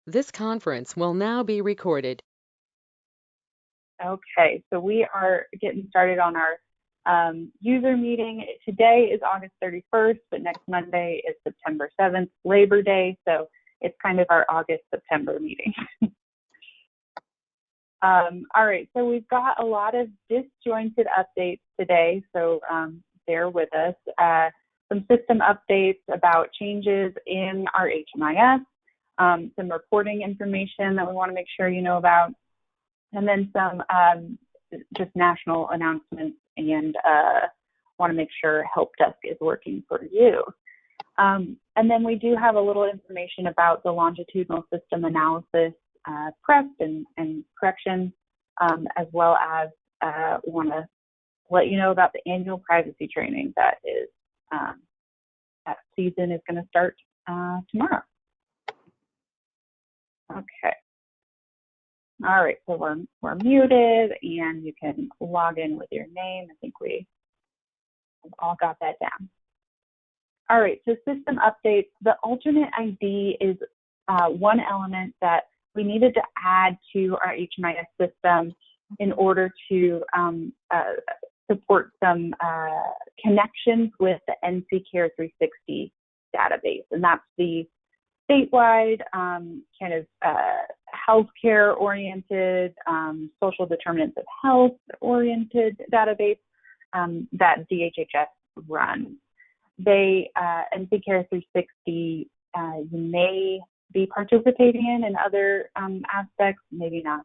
This conference will now be recorded. Okay, so we are getting started on our user meeting. Today is August 31st, but next Monday is September 7th, Labor Day, so it's kind of our August-September meeting. All right, so we've got a lot of disjointed updates today, so bear with us. Some system updates about changes in our HMIS, some reporting information that we want to make sure you know about, and then some just national announcements, and want to make sure Help Desk is working for you. And then we do have a little information about the longitudinal system analysis prep and correction, as well as we want to let you know about the annual privacy training that is that season is going to start tomorrow. Okay. All right, so we're muted, and you can log in with your name. I think we have all got that down. All right, so system updates. The alternate ID is one element that we needed to add to our HMIS system in order to support some connections with the NC Care 360 database, and that's the statewide kind of healthcare oriented, social determinants of health oriented database that DHHS runs. They, NC Care 360, you may be participating in other aspects, maybe not.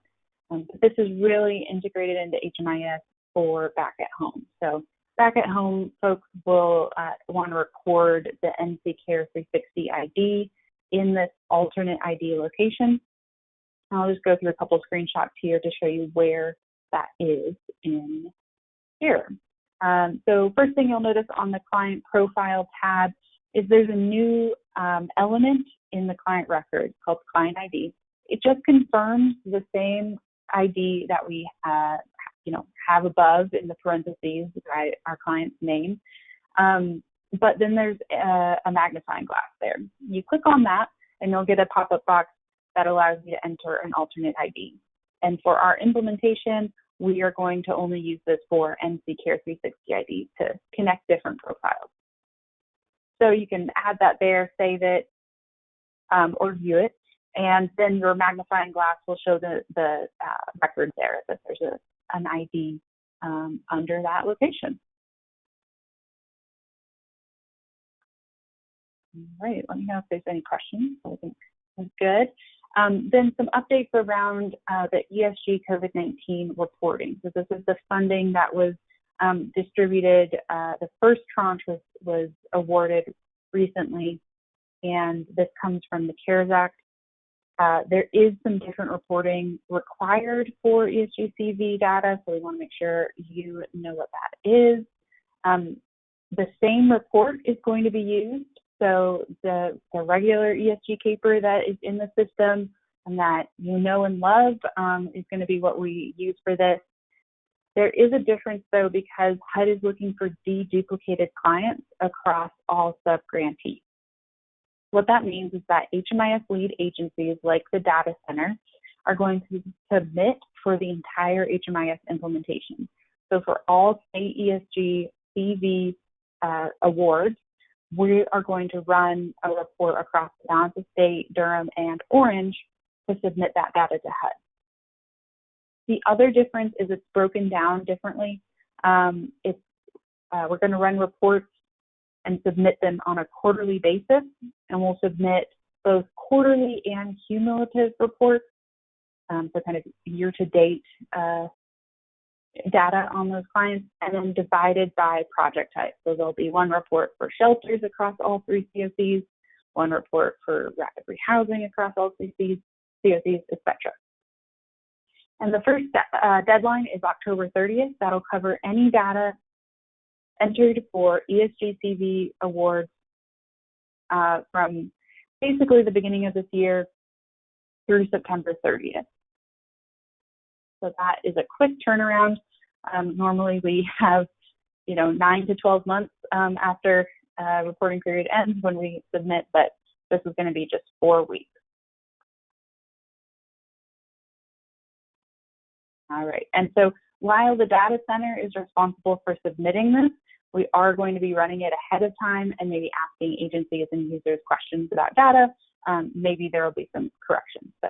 But this is really integrated into HMIS for back at home. So back at home, folks will want to record the NC Care 360 ID in this alternate ID location. I'll just go through a couple of screenshots here to show you where that is in here. So first thing you'll notice on the client profile tab is there's a new element in the client record called client ID. It just confirms the same ID that we have above in the parentheses by our client's name. But then there's a magnifying glass there. You click on that, and you'll get a pop-up box that allows you to enter an alternate ID. And for our implementation, we are going to only use this for NC Care 360 ID to connect different profiles. So you can add that there, save it, or view it, and then your magnifying glass will show the record there that there's an ID under that location. All right, let me know if there's any questions. I think that's good. Then some updates around the ESG COVID-19 reporting. So this is the funding that was distributed. The first tranche was awarded recently, and this comes from the CARES Act. There is some different reporting required for ESG CV data, so we want to make sure you know what that is. The same report is going to be used. So the regular ESG caper that is in the system and that you know and love is going to be what we use for this. There is a difference, though, because HUD is looking for deduplicated clients across all sub-grantees. What that means is that HMIS lead agencies like the data center are going to submit for the entire HMIS implementation. So for all state ESG CV awards, we are going to run a report across the balance of state, Durham, and Orange to submit that data to HUD. The other difference is it's broken down differently. We're going to run reports and submit them on a quarterly basis, and we'll submit both quarterly and cumulative reports, so kind of year-to-date data on those clients, and then divided by project type. So there'll be one report for shelters across all 3 COCs, one report for rapid rehousing across all 3 COCs, etc. And the first deadline is October 30th. That'll cover any data entered for ESG CV awards from basically the beginning of this year through September 30th. So that is a quick turnaround. Normally we have, 9 to 12 months after reporting period ends when we submit, but this is going to be just 4 weeks. All right, and so while the data center is responsible for submitting this, we are going to be running it ahead of time and maybe asking agencies and users questions about data. Maybe there will be some corrections, so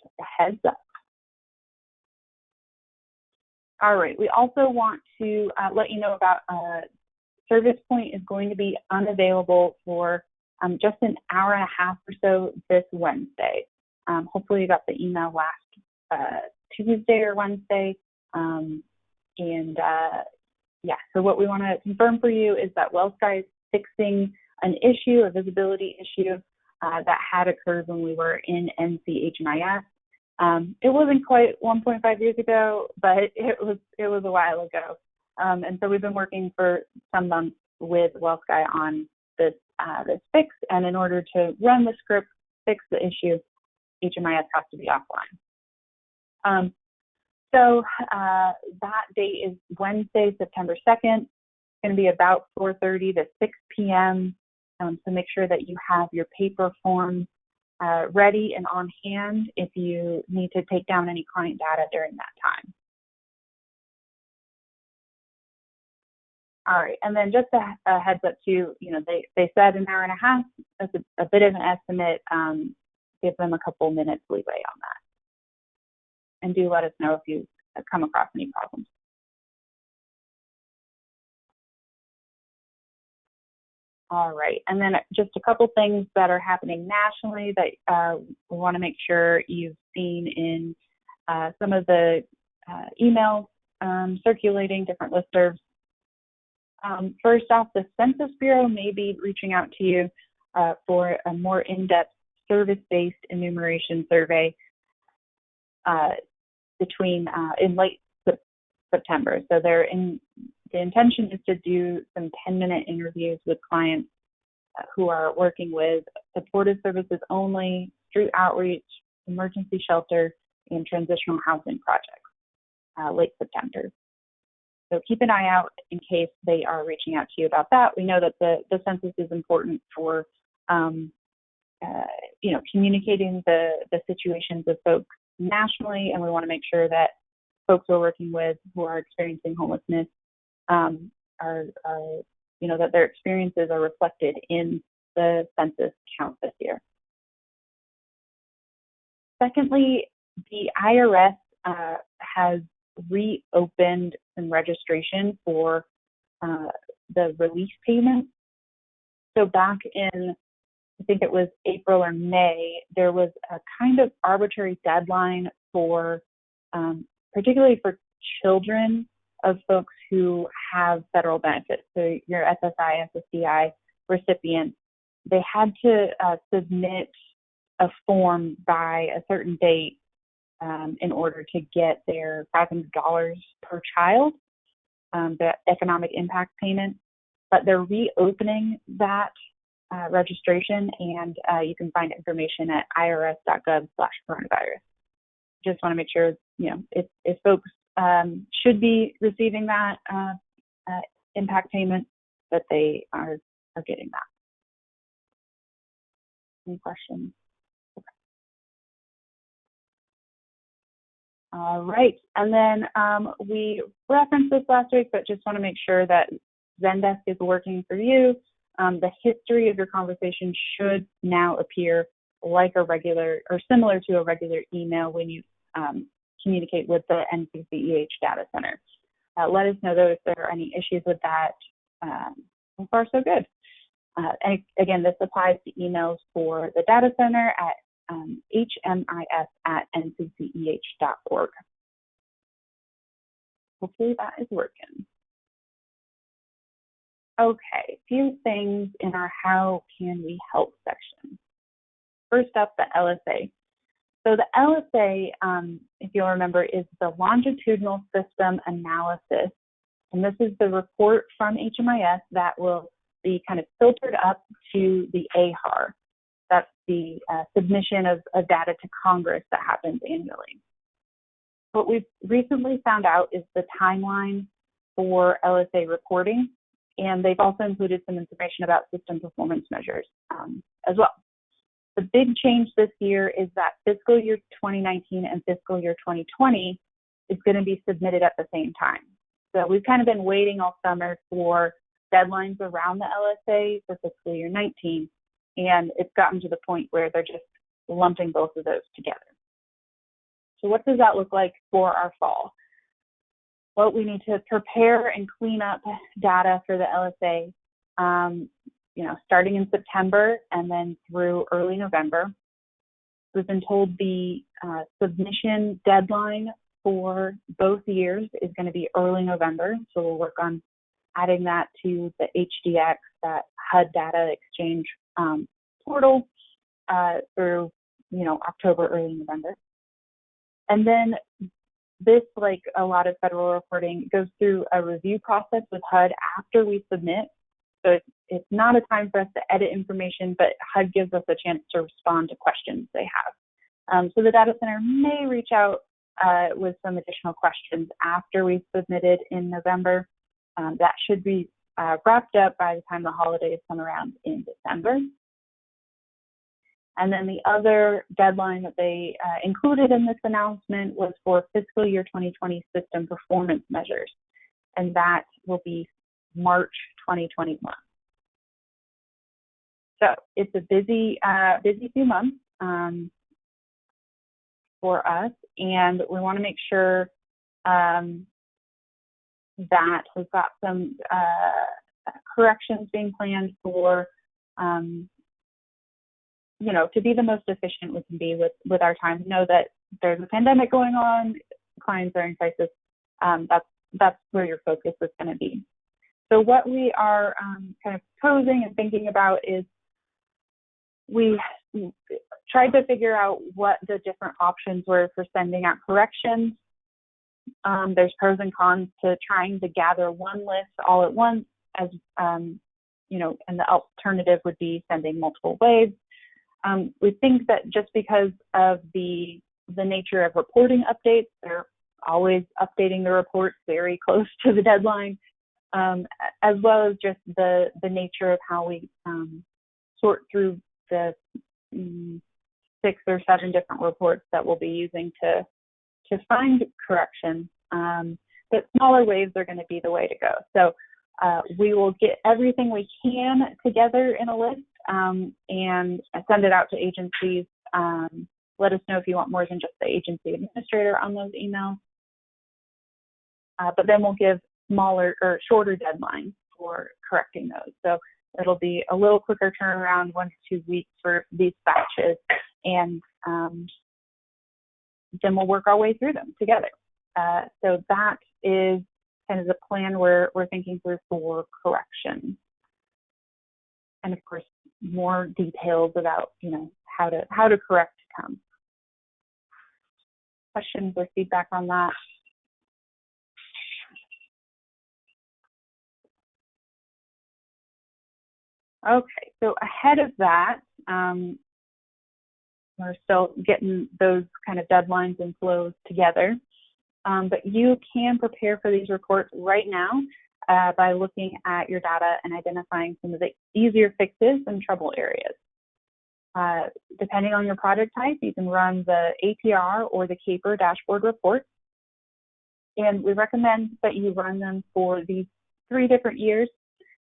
just a heads up. All right, we also want to let you know about Service Point is going to be unavailable for just an hour and a half or so this Wednesday. Hopefully you got the email last Tuesday or Wednesday. Yeah, so what we want to confirm for you is that WellSky is fixing an issue, a visibility issue that had occurred when we were in NC HMIS. It wasn't quite 1.5 years ago, but it was a while ago. And so we've been working for some months with WellSky on this fix, and in order to run the script, fix the issue, HMIS has to be offline. So that date is Wednesday, September 2nd. It's going to be about 4:30 to 6 p.m. So make sure that you have your paper forms ready and on hand if you need to take down any client data during that time. All right, and then just a heads up too, they said an hour and a half. That's a bit of an estimate. Give them a couple minutes leeway on that. And do let us know if you come across any problems. All right, and then just a couple things that are happening nationally that we want to make sure you've seen in some of the emails circulating, different listservs. First off, the Census Bureau may be reaching out to you for a more in-depth service-based enumeration survey in late September. So the intention is to do some 10-minute interviews with clients who are working with supportive services only, street outreach, emergency shelter, and transitional housing projects late September. So keep an eye out in case they are reaching out to you about that. We know that the census is important for communicating the situations of folks nationally, and we want to make sure that folks we're working with who are experiencing homelessness that their experiences are reflected in the census count this year. Secondly, the IRS has reopened some registration for the relief payment. So back in, I think it was April or May, there was a kind of arbitrary deadline for, particularly for children of folks who have federal benefits. So your SSI, SSDI recipients, they had to submit a form by a certain date in order to get their $500 per child, the economic impact payment. But they're reopening that registration, and you can find information at irs.gov/coronavirus. Just want to make sure, if folks should be receiving that impact payment, that they are getting that. Any questions? Okay. All right, and then we referenced this last week, but just want to make sure that Zendesk is working for you. The history of your conversation should now appear like a regular or similar to a regular email when you communicate with the NCCEH data center. Let us know though if there are any issues with that. So far, so good. And again, this applies to emails for the data center at HMIS@ncceh.org. Hopefully that is working. Okay, a few things in our How Can We Help section. First up, the LSA. So the LSA, if you'll remember, is the Longitudinal System Analysis. And this is the report from HMIS that will be kind of filtered up to the AHAR. That's the submission of data to Congress that happens annually. What we've recently found out is the timeline for LSA reporting, and they've also included some information about system performance measures as well. The big change this year is that fiscal year 2019 and fiscal year 2020 is going to be submitted at the same time. So we've kind of been waiting all summer for deadlines around the LSA for fiscal year 19, and it's gotten to the point where they're just lumping both of those together. So what does that look like for our fall? Well, we need to prepare and clean up data for the LSA, starting in September and then through early November. We've been told the submission deadline for both years is going to be early November, so we'll work on adding that to the HDX, that HUD data exchange portal through October, early November. And then this, like a lot of federal reporting, goes through a review process with HUD after we submit. So it's not a time for us to edit information, but HUD gives us a chance to respond to questions they have. So the data center may reach out with some additional questions after we've submitted in November. That should be wrapped up by the time the holidays come around in December. And then the other deadline that they included in this announcement was for fiscal year 2020 system performance measures, and that will be March 2021. So it's a busy few months for us, and we want to make sure that we've got some corrections being planned for to be the most efficient we can be with our time. Know that there's a pandemic going on, clients are in crisis. That's where your focus is going to be. So what we are kind of posing and thinking about is we tried to figure out what the different options were for sending out corrections. There's pros and cons to trying to gather one list all at once, as and the alternative would be sending multiple waves. We think that just because of the nature of reporting updates, they're always updating the reports very close to the deadline, as well as just the nature of how we sort through the 6 or 7 different reports that we'll be using to find corrections. But smaller waves are going to be the way to go. So we will get everything we can together in a list and send it out to agencies. Let us know if you want more than just the agency administrator on those emails. But then we'll give smaller or shorter deadlines for correcting those. So it'll be a little quicker turnaround, 1 to 2 weeks for these batches, and then we'll work our way through them together. So that is kind of the plan we're thinking through for correction. And of course, more details about how to correct to come. Questions or feedback on that? Okay, so ahead of that, we're still getting those kind of deadlines and flows together. But you can prepare for these reports right now by looking at your data and identifying some of the easier fixes and trouble areas. Depending on your project type, you can run the APR or the CAPR dashboard reports. And we recommend that you run them for these 3 different years.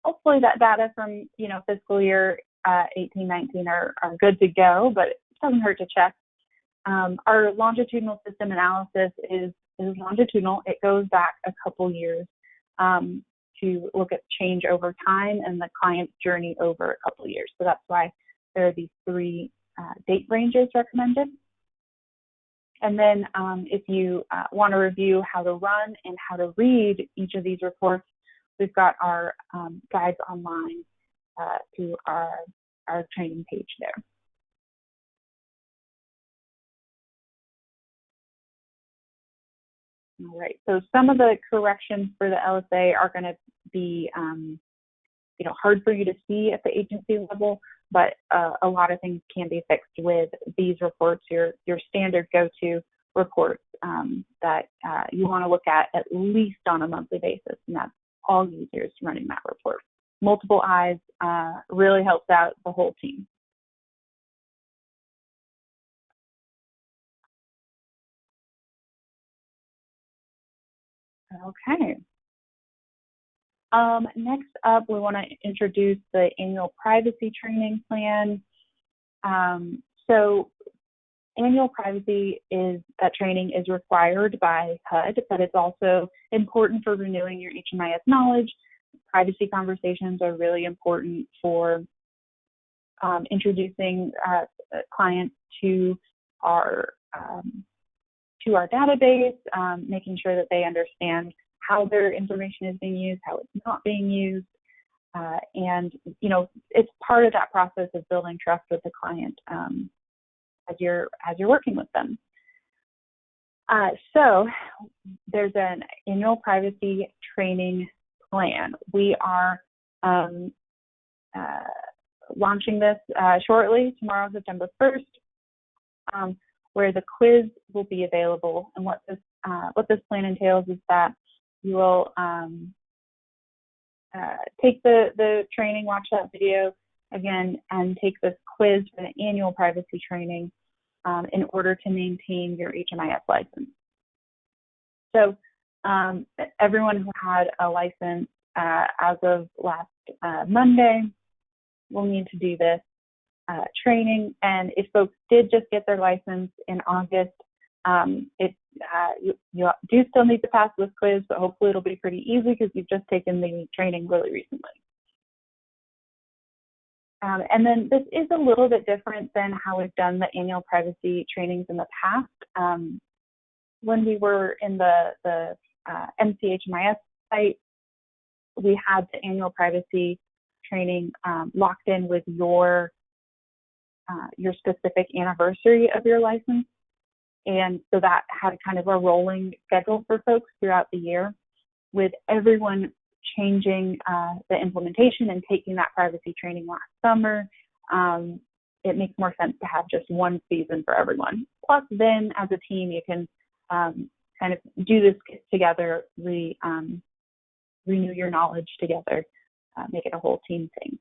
Hopefully that data from fiscal year 18-19 are good to go, but it doesn't hurt to check. Our longitudinal system analysis is longitudinal. It goes back a couple years to look at change over time and the client's journey over a couple years. So that's why there are these 3 date ranges recommended. And then if you want to review how to run and how to read each of these reports, we've got our guides online through our training page there. All right, so some of the corrections for the LSA are going to be hard for you to see at the agency level, but a lot of things can be fixed with these reports, your standard go-to reports that you want to look at least on a monthly basis, and that's all users running that report. Multiple eyes really helps out the whole team. Okay. Next up, we want to introduce the annual privacy training plan. So annual privacy training is required by HUD, but it's also important for renewing your HMIS knowledge. Privacy conversations are really important for introducing clients to our database, making sure that they understand how their information is being used, how it's not being used, and it's part of that process of building trust with the client as you're working with them. So there's an annual privacy training plan. We are launching this shortly, tomorrow, September 1st, where the quiz will be available. And what this plan entails is that you will take the training, watch that video again, and take this quiz for the annual privacy training in order to maintain your HMIS license. So everyone who had a license as of last Monday will need to do this training. And if folks did just get their license in August, you do still need to pass this quiz, but hopefully it'll be pretty easy because you've just taken the training really recently. And then this is a little bit different than how we've done the annual privacy trainings in the past. When we were in the MCHMIS site, we had the annual privacy training locked in with your specific anniversary of your license. And so that had kind of a rolling schedule for folks throughout the year. With everyone changing the implementation and taking that privacy training last summer, it makes more sense to have just one season for everyone. Plus, then as a team, you can kind of do this together, renew your knowledge together, make it a whole team thing.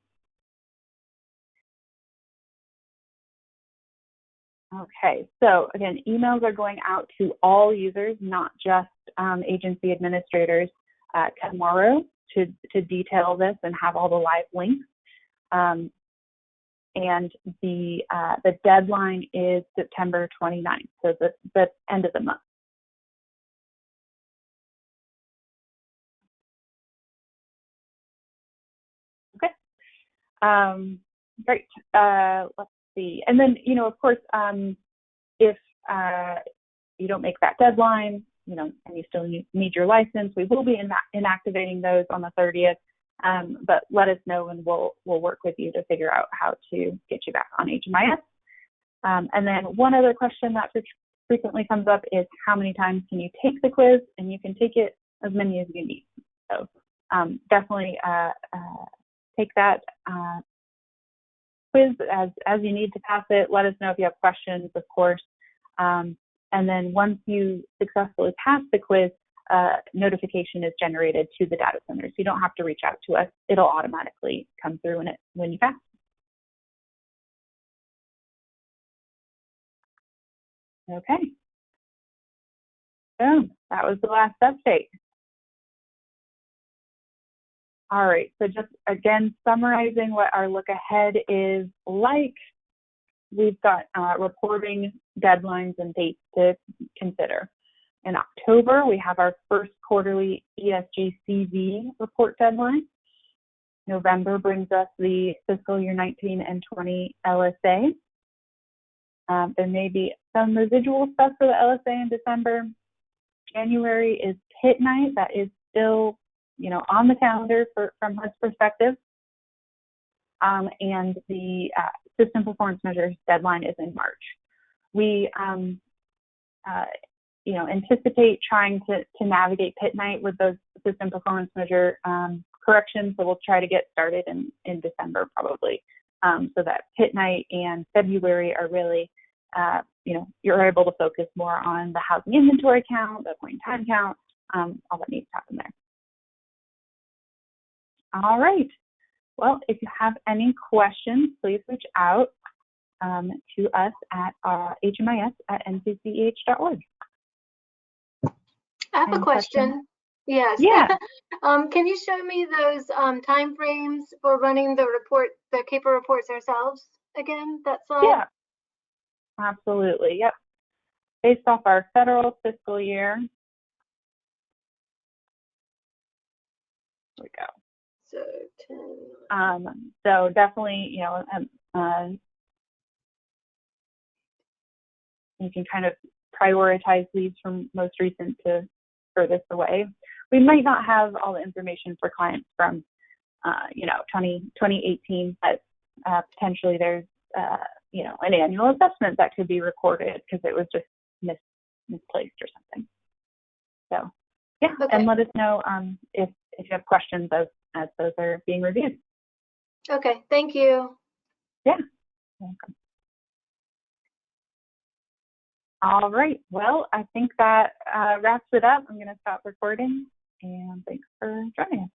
Okay, so again, emails are going out to all users, not just agency administrators, tomorrow to detail this and have all the live links. And the deadline is September 29th, so the end of the month. Okay, great. Let's see. And then, of course, if you don't make that deadline, and you still need your license, we will be inactivating those on the 30th. But let us know and we'll work with you to figure out how to get you back on HMIS. And then one other question that frequently comes up is how many times can you take the quiz? And you can take it as many as you need. So definitely take that quiz as you need to pass it. Let us know if you have questions, of course. And then once you successfully pass the quiz, notification is generated to the data center. So you don't have to reach out to us. It'll automatically come through when you pass. Okay. Boom. That was the last update. All right. So just again, summarizing what our look ahead is like. We've got reporting deadlines and dates to consider. In October, we have our first quarterly ESG CV report deadline. November brings us the fiscal year 19 and 20 LSA. There may be some residual stuff for the LSA in December. January is PIT night. That is still, on the calendar from HUD's perspective. And the system performance measures deadline is in March. We, anticipate trying to navigate PIT night with those system performance measure corrections. So we'll try to get started in December probably, so that PIT night and February are really, you're able to focus more on the housing inventory count, the point in time count, all that needs to happen there. All right. Well, if you have any questions, please reach out to us at HMIS@ncceh.org. I have a question. Yes. Yeah, Can you show me those time frames for running the CAPER reports ourselves again? That slide? yeah, absolutely. Yep. Based off our federal fiscal year. Here we go. So 10. So definitely, you can kind of prioritize leads from most recent to furthest away. We might not have all the information for clients from, 2018, but potentially there's, an annual assessment that could be recorded because it was just misplaced or something. So, yeah, Okay. and let us know if you have questions as those are being reviewed. Okay. Thank you. Yeah, welcome. All right. Well, I think that wraps it up. I'm going to stop recording, and thanks for joining us.